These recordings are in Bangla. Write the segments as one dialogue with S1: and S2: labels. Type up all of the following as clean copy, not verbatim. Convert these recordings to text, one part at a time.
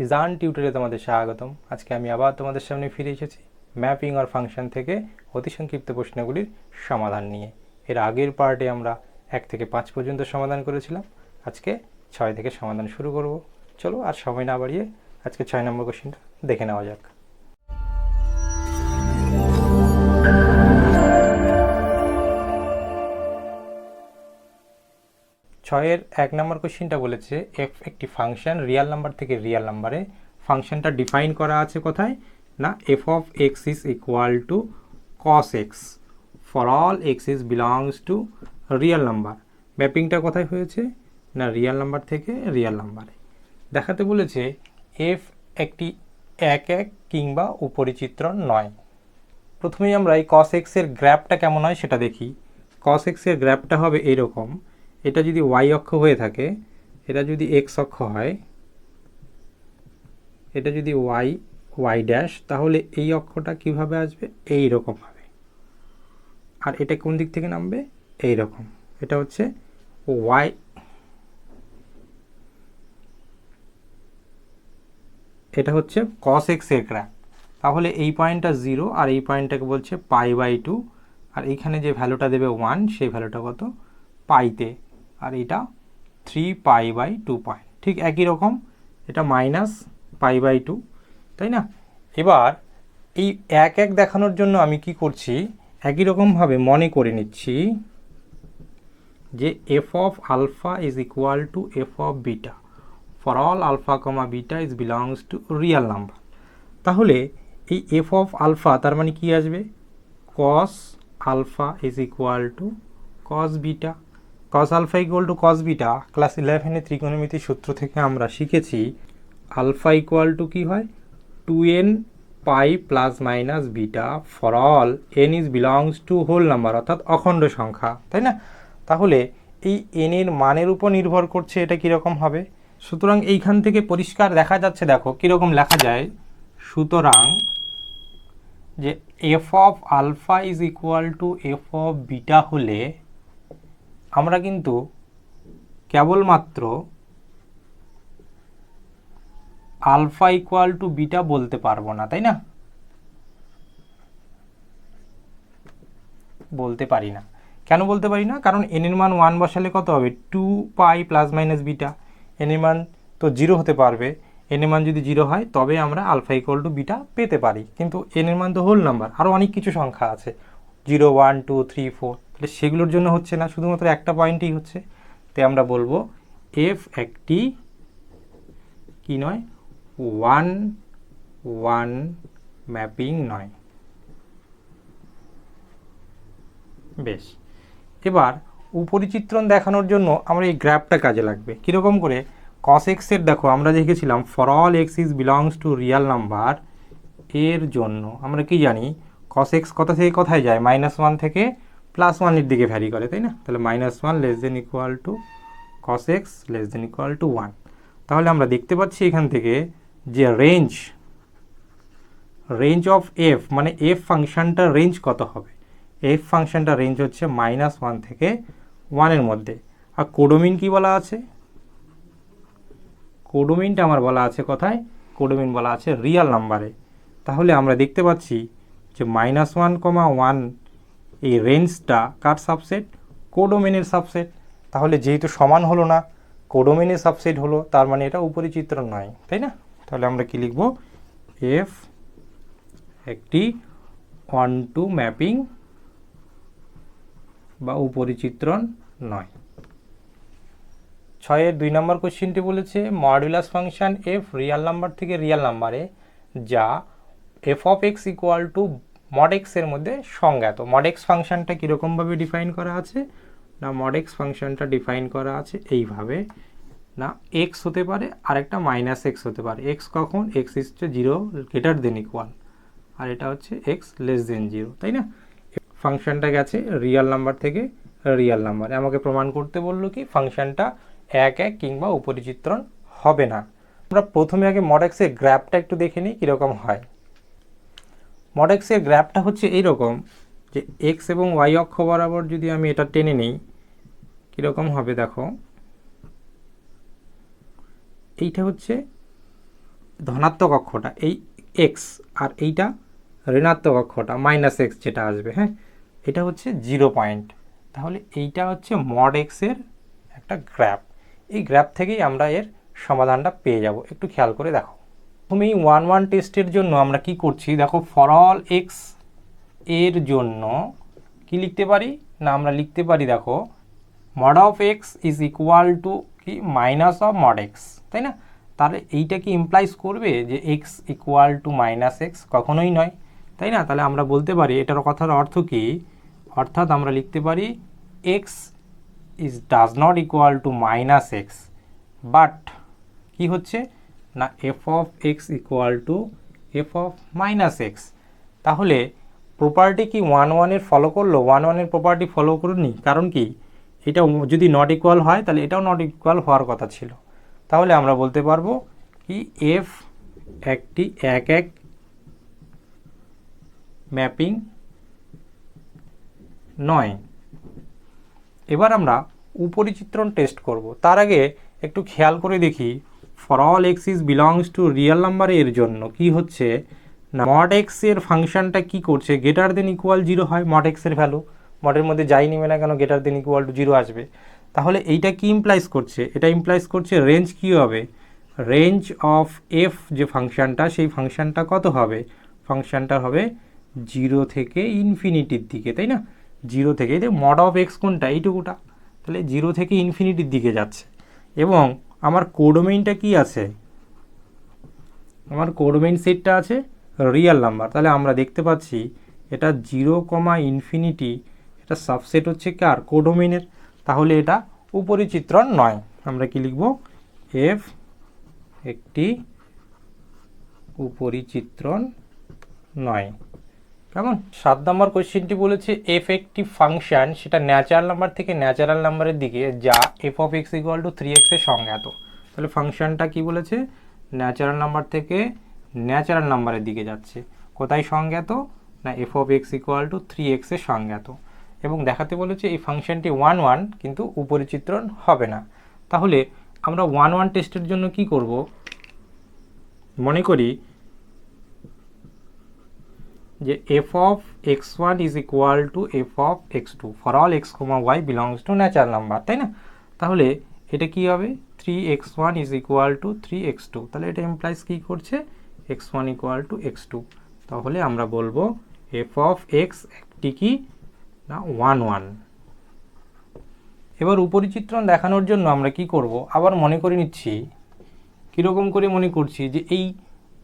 S1: ইজান টিউটোরিয়ালে তোমাদের স্বাগতম। আজকে আমি আবার তোমাদের সামনে ফিরে এসেছি ম্যাপিং আর ফাংশন থেকে অতি সংক্ষিপ্ত প্রশ্নগুলির সমাধান নিয়ে। এর আগের পার্টে আমরা 1 থেকে 5 পর্যন্ত সমাধান করেছিলাম। আজকে 6 থেকে সমাধান শুরু করব। চলো আর সময় না বাড়িয়ে আজকে 6 নম্বর কোশ্চেনটা দেখে নেওয়া যাক। ছয়ের 1 নম্বর কোশ্চেনটা বলেছে এফ একটি ফাংশন রিয়াল নাম্বার থেকে রিয়াল নাম্বারে ফাংশনটা ডিফাইন করা আছে কোথায় না F of X is equal to cos X for all X is belongs to real number. ম্যাপিংটা কোথায় হয়েছে না রিয়াল নাম্বার থেকে রিয়াল নাম্বারে। দেখাতে বলেছে এফ একটি এক কিংবা উপরিচিত্রণ নয়। প্রথমেই আমরা এই কস এক্সের গ্রাফটা কেমন হয় সেটা দেখি। কস এক্সের গ্রাফটা হবে এইরকম। এটা যদি ওয়াই অক্ষ হয়ে থাকে, এটা যদি এক্স অক্ষ হয়, এটা যদি ওয়াই ড্যাশ, তাহলে এই অক্ষটা কিভাবে আসবে এই রকম হবে। আর এটা কোন দিক থেকে নামবে এই রকম। এটা হচ্ছে ওয়াই, এটা হচ্ছে কস এক্সের গ্রাফ। তাহলে এই পয়েন্টটা 0 আর এই পয়েন্টটাকে বলছে π/2, আর এইখানে যে ভ্যালুটা দেবে 1 সেই ভ্যালুটা কত পাইতে, আর এটা 3π/2 পয়েন্ট। ঠিক একই রকম এটা -π/2, তাই না? এবার এই এক দেখানোর জন্য আমি কি করছি, একই রকমভাবে মনে করে নিচ্ছি যে F of alpha is equal to F of beta for all alpha comma beta is belongs to real number. তাহলে এই এফ অফ আলফা তার মানে কি আসবে, cos alpha is equal to cos beta. Cos alpha equal to cos beta class 11-এ ত্রিকোণমিতির সূত্র থেকে আমরা শিখেছি আলফা ইকুয়াল টু কী হয় 2n pi plus minus beta for all n is belongs to whole number, অর্থাৎ অখণ্ড সংখ্যা, তাই না? তাহলে এই এন এর মানের উপর নির্ভর করছে এটা কীরকম হবে। সুতরাং এইখান থেকে পরিষ্কার দেখা যাচ্ছে, দেখো কীরকম লেখা যায়। সুতরাং যে F of alpha is equal to F of beta হলে আমরা কিন্তু কেবলমাত্র আলফা ইকুয়াল টু বিটা বলতে পারবো না, তাই না? বলতে পারি না। কেন বলতে পারি না? কারণ এন এর মান 1 বসালে কত হবে 2π প্লাস মাইনাস বিটা। এন এর মান তো 0 হতে পারবে। এন এর মান যদি 0 হয় তবে আমরা আলফা ইকুয়াল টু বিটা পেতে পারি, কিন্তু এন এর মান তো হোল নাম্বার, আরও অনেক কিছু সংখ্যা আছে 0 1 2 3 4, তাহলে সেগুলোর জন্য হচ্ছে না, শুধুমাত্র একটা পয়েন্টই হচ্ছে। তাই আমরা বলবো এফ একটি কি নয় 1 ম্যাপিং নয়। বেশ, এবার উপরিচিত্রণ দেখানোর জন্য আমরা এই গ্রাফটা কাজে লাগবে। কীরকম করে, কস এক্সের দেখো আমরা দেখেছিলাম for all X is belongs to real number এর জন্য আমরা কি জানি কস এক্স কোথা থেকে কোথায় যায়, -1 থেকে +1 এর দিকে ভ্যারি করে, তাই না? তাহলে -1 less than equal to cos x less than equal to 1। তাহলে আমরা দেখতে পাচ্ছি এখান থেকে যে রেঞ্জ অফ এফ মানে এফ ফাংশনটার রেঞ্জ কত হবে। এফ ফাংশনটার রেঞ্জ হচ্ছে -1 থেকে 1 এর মধ্যে। আর কোডোমিন কি বলা আছে, কোডোমিনটা আমার বলা আছে কোথায়, কোডোমিন বলা আছে রিয়াল নাম্বারে। তাহলে আমরা দেখতে পাচ্ছি যে -1, 1 এই রেঞ্জটা কার সাবসেট, কোডোমিনের সাবসেট। তাহলে যেহেতু সমান হলো না, কোডোমিনের সাবসেট হলো, তার মানে এটা উপরিচিত্রণ নয়, তাই না? তাহলে আমরা কি লিখব, এফ একটি 1-2 ম্যাপিং বা উপরিচিত্রণ নয়। 6-এর 2 নম্বর কোশ্চেনটি বলেছে modulus function F Real number থেকে রিয়াল নাম্বারে যা F of x equal two mod x এর মধ্যে সংজ্ঞাত। মড এক্স ফাংশনটা কীরকমভাবে ডিফাইন করা আছে না, মড এক্স ফাংশনটা ডিফাইন করা আছে এইভাবে না, এক্স হতে পারে আর একটা -x হতে পারে। এক্স কখন, এক্স হচ্ছে 0 গ্রেটার দেন ইকুয়াল, আর এটা হচ্ছে এক্স লেস দেন 0, তাই না? ফাংশনটা গেছে রিয়াল নাম্বার থেকে রিয়াল নাম্বারে। আমাকে প্রমাণ করতে বললো কি ফাংশনটা এক কিংবা উপরিচিত্রণ হবে না। আমরা প্রথমে আগে মড এক্সের গ্রাফটা একটু দেখে নিই কীরকম হয়। মড এক্সের গ্রাফটা হচ্ছে এইরকম যে এক্স এবং ওয়াই অক্ষ বরাবর যদি আমি এটা টেনে নিই কীরকম হবে, দেখো এইটা হচ্ছে ধনাত্মক অক্ষটা এই এক্স, আর এইটা ঋণাত্মক অক্ষটা মাইনাস এক্স যেটা আসবে, হ্যাঁ, এটা হচ্ছে 0 পয়েন্ট। তাহলে এইটা হচ্ছে মড এক্সের একটা গ্রাফ। এই গ্রাফ থেকেই আমরা এর সমাধানটা পেয়ে যাব। একটু খেয়াল করে দেখো। প্রথমেই 1-1 টেস্টের জন্য আমরা কি করছি দেখো, ফর অল এক্স এর জন্য কি লিখতে পারি না, আমরা লিখতে পারি দেখো mod of X is equal two কি মাইনাস অফ মড এক্স, তাই না? তাহলে এইটা কি ইমপ্লাইজ করবে যে x equal two minus x? কখনোই নয়, তাই না? তাহলে আমরা বলতে পারি এটার কথার অর্থ কি, অর্থাৎ আমরা লিখতে পারি x is does not equal to minus x, but কি হচ্ছে না F of x equal to F of minus x. তাহলে প্রপার্টি কি 1-1-এর ফলো করলো? 1-1-এর প্রপার্টি ফলো করুনি। কারণ কি, এটা যদি নট ইকুয়াল হয় তাহলে এটাও নট ইকুয়াল হওয়ার কথা ছিল। তাহলে আমরা বলতে পারবো কি এফ একটি এক এক ম্যাপিং নয়। এবার আমরা উপরিচিত্রণ টেস্ট করব। তার আগে একটু খেয়াল করে দেখি for all X is belongs two real number এর জন্য কি হচ্ছে না, মড এক্স এর ফাংশনটা কি করছে, গ্রেটার দেন ইকুয়াল 0 হয় মড এক্স এর ভ্যালু। মডের মধ্যে যাই নিবে না কেন গ্রেটার দেন ইকুয়াল টু 0 আসবে। তাহলে এইটা কি ইমপ্লাইজ করছে, এটা ইমপ্লাইজ করছে রেঞ্জ কি হবে, রেঞ্জ অফ এফ যে ফাংশনটা, সেই ফাংশনটা কত হবে, ফাংশনটা হবে 0 থেকে ইনফিনিটির দিকে, তাই না? 0 থেকে, এই মড অফ এক্স কোনটা, এইটুকুটা, তাহলে 0 থেকে ইনফিনিটির দিকে যাচ্ছে। এবং আমার কোডোমেইনটা কি আছে, আমার কোডোমেইন সেটটা আছে রিয়েল নাম্বার। তাহলে আমরা দেখতে পাচ্ছি এটা 0, এটা সাবসেট হচ্ছে কার, কোডোমেইনের। তাহলে এটা উপরিচিত্রণ নয়। আমরা কি লিখব, এফ একটি উপরিচিত্রণ নয়। কেমন? 7 নম্বর কোয়েশ্চেনটি বলেছে এফ একটি ফাংশন, সেটা ন্যাচারাল নাম্বার থেকে ন্যাচারাল নাম্বারের দিকে, যা F of x equal two 3x এর সংজ্ঞাত। তাহলে ফাংশনটা কি বলেছে, ন্যাচারাল নাম্বার থেকে ন্যাচারাল নাম্বারের দিকে যাচ্ছে। কোথায় সংজ্ঞাত না, F of x equal two 3x এর সংজ্ঞাত। এবং দেখাতে বলেছে এই ফাংশনটি 1-1 কিন্তু উপরিচিত্রণ হবে না। তাহলে আমরা 1-1 টেস্টের জন্য কি করব, মনে করি যে F of x1 is equal to F of x2 for all x, y belongs to natural number, তাই না? তাহলে এটা কি হবে, 3x1 is equal two 3x2। তাহলে এটা ইমপ্লাইজ কি করছে, x1 ইকুয়াল টু x2। তাহলে আমরা বলবো এফ অফ x একটি কি না 1-1। এবার উপরিচিত্রণ দেখানোর জন্য আমরা কি করব, আবার মনে করে নিচ্ছি। কীরকম করে মনে করছি, যে এই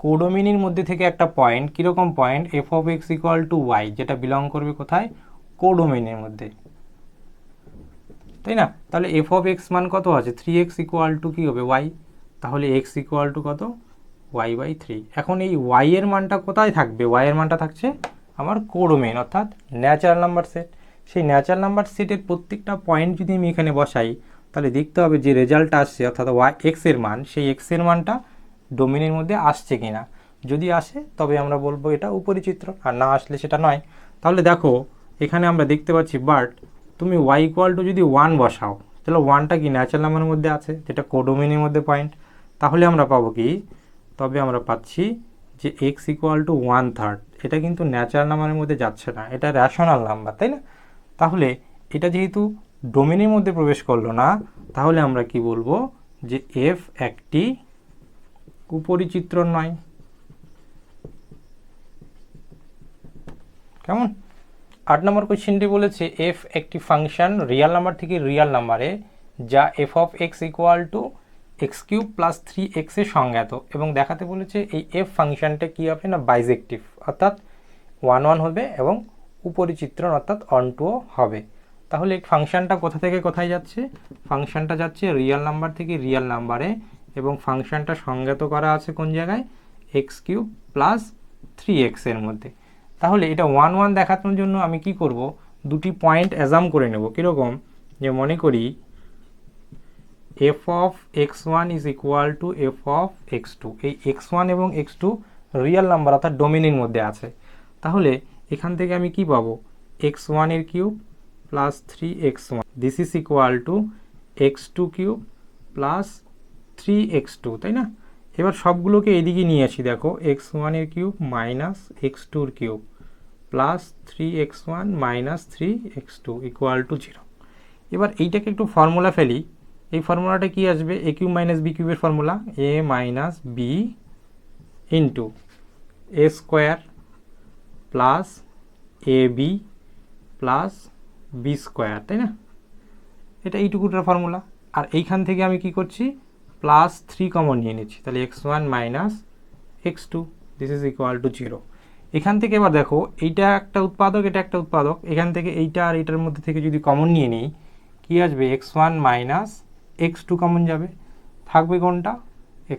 S1: কোডোমেইনের মধ্যে থেকে একটা পয়েন্ট, কীরকম point, f of x equal to y, যেটা বিলং করবে কোথায়, কোডোমেইনের মধ্যে, তাই না? তাহলে এফ অফ এক্স মান কত আছে, 3x ইকুয়াল টু কী হবে, ওয়াই। তাহলে এক্স ইকুয়াল টু কত, y/3। এখন এই y এর মানটা কোথায় থাকবে, y এর মানটা থাকছে আমার কোডোমেইন অর্থাৎ ন্যাচারাল নাম্বার সেট। সেই ন্যাচারাল নাম্বার সেটের প্রত্যেকটা পয়েন্ট যদি আমি এখানে বসাই, তাহলে দেখতে হবে যে রেজাল্টটা আসছে অর্থাৎ x এর মান, সেই x এর মানটা ডোমেইনের মধ্যে আসছে কিনা। যদি আসে তবে আমরা বলবো এটা উপরিচিত্র, আর না আসলে সেটা নয়। তাহলে দেখো এখানে আমরা দেখতে পাচ্ছি, বাট তুমি y ইকুয়াল টু যদি 1 বসাও, তাহলে 1টা কি ন্যাচারাল নাম্বারের মধ্যে আছে, যেটা কোডোমেইনের মধ্যে পয়েন্ট। তাহলে আমরা পাবো কি, তবে আমরা পাচ্ছি যে x ইকুয়াল টু 1/3। এটা কিন্তু ন্যাচারাল নাম্বারের মধ্যে যাচ্ছে না, এটা র্যাশনাল নাম্বার, তাই না? তাহলে এটা যেহেতু ডোমেইনের মধ্যে প্রবেশ করলো না, তাহলে আমরা কি বলবো যে f একটি উপরিচিত্রণ নয়। কেমন? 8 নম্বর কোয়েশ্চেনটি বলেছে এফ একটি ফাংশন রিয়েল নাম্বার থেকে রিয়েল নাম্বারে, যা F of x equal two x³ plus 3x এর সংজ্ঞাত। এবং দেখাতে বলেছে এই এফ ফাংশনটা কী হবে না, বাইজেক্টিভ, অর্থাৎ 1-1 হবে এবং উপরিচিত্রণ অর্থাৎ অনটুও হবে। তাহলে এই ফাংশনটা কোথা থেকে কোথায় যাচ্ছে, ফাংশনটা যাচ্ছে রিয়েল নাম্বার থেকে রিয়েল নাম্বারে, এবং ফাংশনটা সংজ্ঞাত করা আছে কোন জায়গায়, x³ প্লাস 3x এর মধ্যে। তাহলে এটা 1-1 দেখানোর জন্য আমি কি করব, দুটি পয়েন্ট অ্যাজাম করে নেব। কীরকম, যে মনে করি F of x1 is equal to F of x2। এই x1 এবং x2 রিয়েল নাম্বার অর্থাৎ ডোমেইনের মধ্যে আছে। তাহলে এখান থেকে আমি কি পাবো, x1 এর cube plus 3x1, this is equal two x2 cube plus 3x2, তাই না? এবার সবগুলোকে এদিকে নিয়ে আসি, দেখো x1 এর কিউব মাইনাস x2 এর cube plus 3x1 minus 3x2 equal to 0। এবার এইটাকে একটু ফর্মুলা ফেলি। এই ফর্মুলাটা কি আসবে? এ কিউব মাইনাস বি কিউবের formula, A minus B into A square plus A B plus B square, তাই না? এটা এইটুকুটার ফর্মুলা। আর এইখান থেকে আমি কি করছি? প্লাস 3 কমন নিয়ে নিচ্ছি, তাহলে x1 minus x2 this is equal to 0। এখান থেকে এবার দেখো এইটা একটা উৎপাদক, এটা একটা উৎপাদক, এখান থেকে এইটা আর এইটার মধ্যে থেকে যদি কমন নিয়ে নিই, কি আসবে? x1 মাইনাস x2 কমন যাবে, থাকবে কোনটা?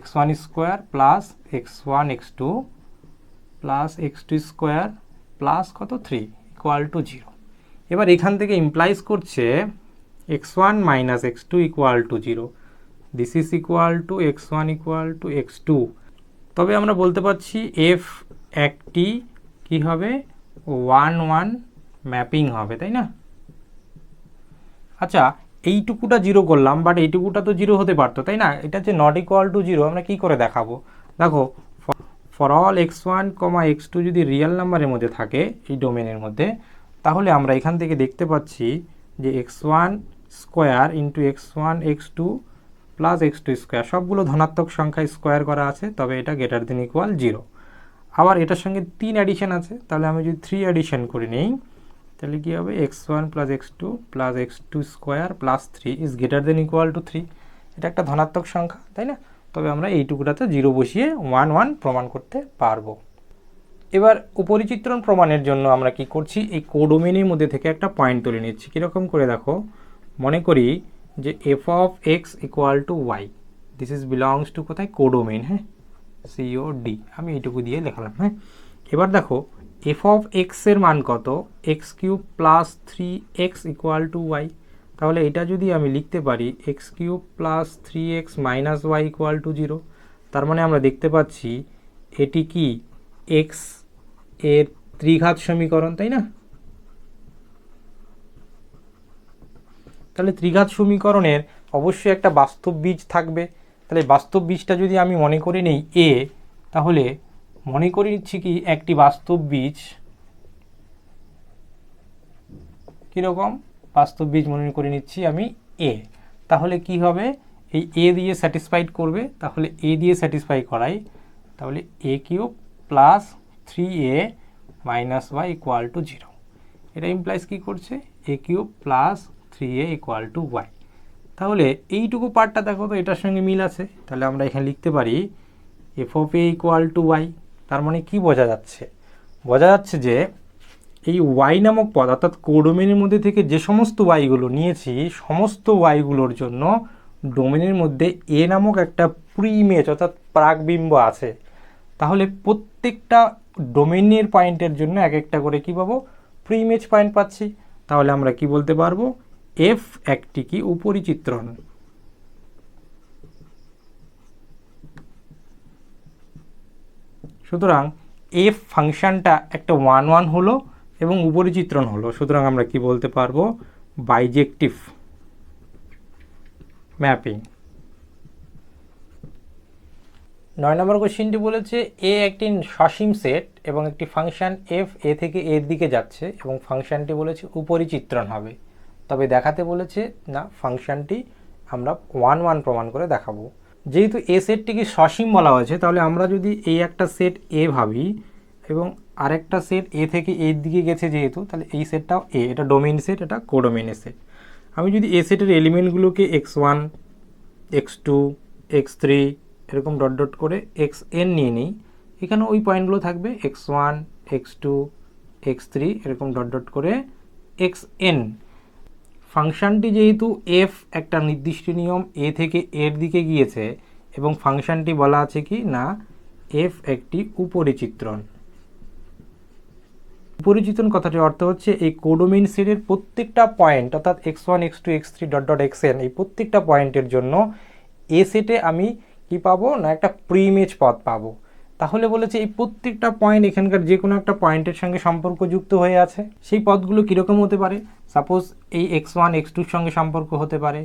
S1: x1 square plus x1 x2 plus x2 square plus কত 3 ইকুয়াল টু 0। এবার এখান থেকে ইমপ্লাইজ করছে x1 minus x2 equal to 0, this is equal two x1 equal to x2। তবে আমরা বলতে পারছি f একটি কি হবে? 1-1 ম্যাপিং হবে, তাই না? আচ্ছা, এইটুকুটা 0 করলাম, বাট এইটুকুটা তো 0 হতে পারতো, তাই না? এটা যে নট ইকুয়াল টু 0 আমরা কি করে দেখাবো? দেখো, ফর অল x1, x2 যদি রিয়েল নাম্বারের মধ্যে থাকে এই ডোমেনের মধ্যে, তাহলে আমরা এখান থেকে দেখতে পাচ্ছি যে x1 square into x1 x2 plus x2 square সবগুলো ধনাত্মক সংখ্যা স্কোয়ার করা আছে, তবে এটা গ্রেটার দেন ইকুয়াল 0। আবার এটার সঙ্গে 3 অ্যাডিশন আছে, তাহলে আমি যদি 3 অ্যাডিশন করে নিই, তাহলে কী হবে? x1 plus x2 plus x2 square plus 3 is greater than equal two 3। এটা একটা ধনাত্মক সংখ্যা, তাই না? তবে আমরা এইটুকুটাতে 0 বসিয়ে 1-1 প্রমাণ করতে পারবো। এবার উপরিচিত্রণ প্রমাণের জন্য আমরা কি করছি? এই কোডোমেনের মধ্যে থেকে একটা পয়েন্ট তুলে নিচ্ছি। কীরকম করে দেখো, মনে করি যে F of x equal to y, this is belongs to কোথায়? কোডোমেন, হ্যাঁ, COD। আমি এইটুকু দিয়ে লেখালাম, হ্যাঁ। এবার দেখো এফ অফ এক্সের মান কত? X cube plus 3x equal to Y. তাহলে এটা যদি আমি লিখতে পারি x cube plus 3x minus Y equal to 0, তার মানে আমরা দেখতে পাচ্ছি এটি কি এক্স এর ত্রিঘাত সমীকরণ, তাই না? তাহলে ত্রিঘাত সমীকরণের অবশ্যই একটা বাস্তব বীজ থাকবে। তাহলে বাস্তব বীজটা যদি আমি মনে করে নিই এ, তাহলে মনে করে নিচ্ছি কি একটি বাস্তব বীজ, কীরকম বাস্তব বীজ মনে করে নিচ্ছি আমি এ। তাহলে কি হবে? এই এ দিয়ে স্যাটিসফাইড করবে, তাহলে এ দিয়ে স্যাটিসফাই করাই, তাহলে A cube plus 3a minus Y equal to 0। এটা ইমপ্লাইজ কী করছে? A cube plus 3a equal to Y. তাহলে এইটুকু পার্টটা দেখো তো এটার সঙ্গে মিল আছে, তাহলে আমরা এখানে লিখতে পারি f of a equal to y. তার মানে কি বোঝা যাচ্ছে? বোঝা যাচ্ছে যে এই ওয়াই নামক পদ, অর্থাৎ কোডোমেনের মধ্যে থেকে যে সমস্ত ওয়াইগুলো নিয়েছি, সমস্ত ওয়াইগুলোর জন্য ডোমেনের মধ্যে এ নামক একটা প্রি ইমেজ অর্থাৎ প্রাকবিম্ব আছে। তাহলে প্রত্যেকটা ডোমেনের পয়েন্টের জন্য এক একটা করে কী পাবো? প্রি ইমেজ পয়েন্ট পাচ্ছি। তাহলে আমরা কি বলতে পারবো? এফ একটি কি উপরিচিত্রণ। সুতরাং এফ ফাংশনটা একটা 1-1 হলো এবং উপরিচিত্রণ হলো, সুতরাং আমরা কি বলতে পারবো? বাইজেক্টিভ ম্যাপিং। 9 নম্বর কোশ্চেনটি বলেছে এ একটি সসীম সেট এবং একটি ফাংশন এফ এ থেকে এর দিকে যাচ্ছে এবং ফাংশনটি বলেছে উপরিচিত্রণ হবে, তবে দেখাতে বলেছে না ফাংশনটি আমরা 1-1 প্রমাণ করে দেখাবো। যেহেতু এ সেটটিকে সসীম বলা হয়েছে, তাহলে আমরা যদি এই একটা সেট এ ভাবি এবং আরেকটা সেট এ থেকে এর দিকে গেছে যেহেতু, তাহলে এই সেটটাও এ, এটা ডোমেইন সেট, এটা কোডোমেইনের সেট। আমি যদি এ সেটের এলিমেন্টগুলোকে x1 x2 x3 এরকম ডট ডট করে xn নিয়ে নিই, এখানে ওই পয়েন্টগুলো থাকবে x1 x2 x3 এরকম ডট ডট করে xn। ফাংশনটি যেহেতু এফ একটা নির্দিষ্ট নিয়ম এ থেকে এর দিকে গিয়েছে এবং ফাংশনটি বলা আছে কি না এফ একটি উপরিচিত্রণ। উপরিচিত্রণ কথাটির অর্থ হচ্ছে এই কোডোমেইন সেটের প্রত্যেকটা পয়েন্ট অর্থাৎ x1 x2 x3 dot dot xn এই প্রত্যেকটা পয়েন্টের জন্য এ সেটে আমি কি পাবো? না একটা প্রি ইমেজ পদ পাবো। তাহলে বলেছে এই প্রত্যেকটা পয়েন্ট এখানকার যে কোনো একটা পয়েন্টের সঙ্গে সম্পর্কযুক্ত হয়ে আছে। সেই পদগুলো কীরকম হতে পারে? সাপোজ এই x1 x2-র সঙ্গে সম্পর্ক হতে পারে,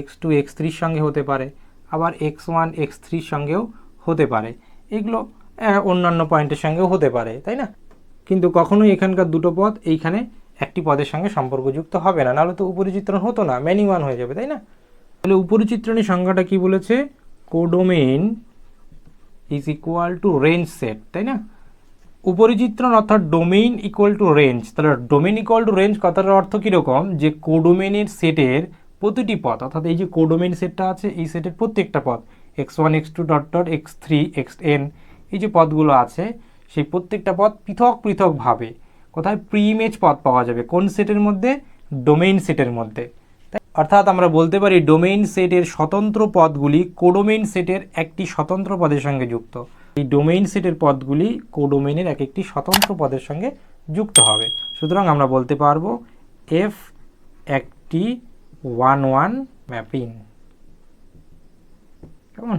S1: x2 x3-র সঙ্গে হতে পারে, আবার x1 x3-র সঙ্গেও হতে পারে, এগুলো অন্যান্য পয়েন্টের সঙ্গেও হতে পারে, তাই না? কিন্তু কখনোই এখানকার দুটো পদ এইখানে একটি পদের সঙ্গে সম্পর্কযুক্ত হবে না, নাহলে তো উপরিচিত্রণ হতো না, ম্যানি ওয়ান হয়ে যাবে, তাই না? তাহলে উপরিচিত্রণের সংজ্ঞাটা কি বলেছে? Codomain is equal two range set, তাই না? উপরিচিত্রণ অর্থাৎ ডোমেইন ইকুয়াল টু রেঞ্জ। তাহলে ডোমেইন ইকুয়াল টু রেঞ্জ কথাটার অর্থ কীরকম? যে কোডোমেইনের সেটের প্রতিটি পদ, অর্থাৎ এই যে কোডোমেইন সেটটা আছে এই সেটের প্রত্যেকটা পদ x1 x2 dot dot x3 xn এই যে পদগুলো আছে সেই প্রত্যেকটা পদ পৃথক পৃথকভাবে কোথায় প্রি ইমেজ পদ পাওয়া যাবে, কোন সেটের মধ্যে? ডোমেইন সেটের মধ্যে। অর্থাৎ আমরা বলতে পারি ডোমেইন সেটের স্বতন্ত্র পদগুলি কোডোমেইন সেটের একটি স্বতন্ত্র পদের সঙ্গে যুক্ত। এই ডোমেইন সেটের পদগুলি কোডোমেইনের এক একটি স্বতন্ত্র পদের সঙ্গে যুক্ত হবে। সুতরাং আমরা বলতে পারবো এফ একটি 1-1 ম্যাপিং। কেমন?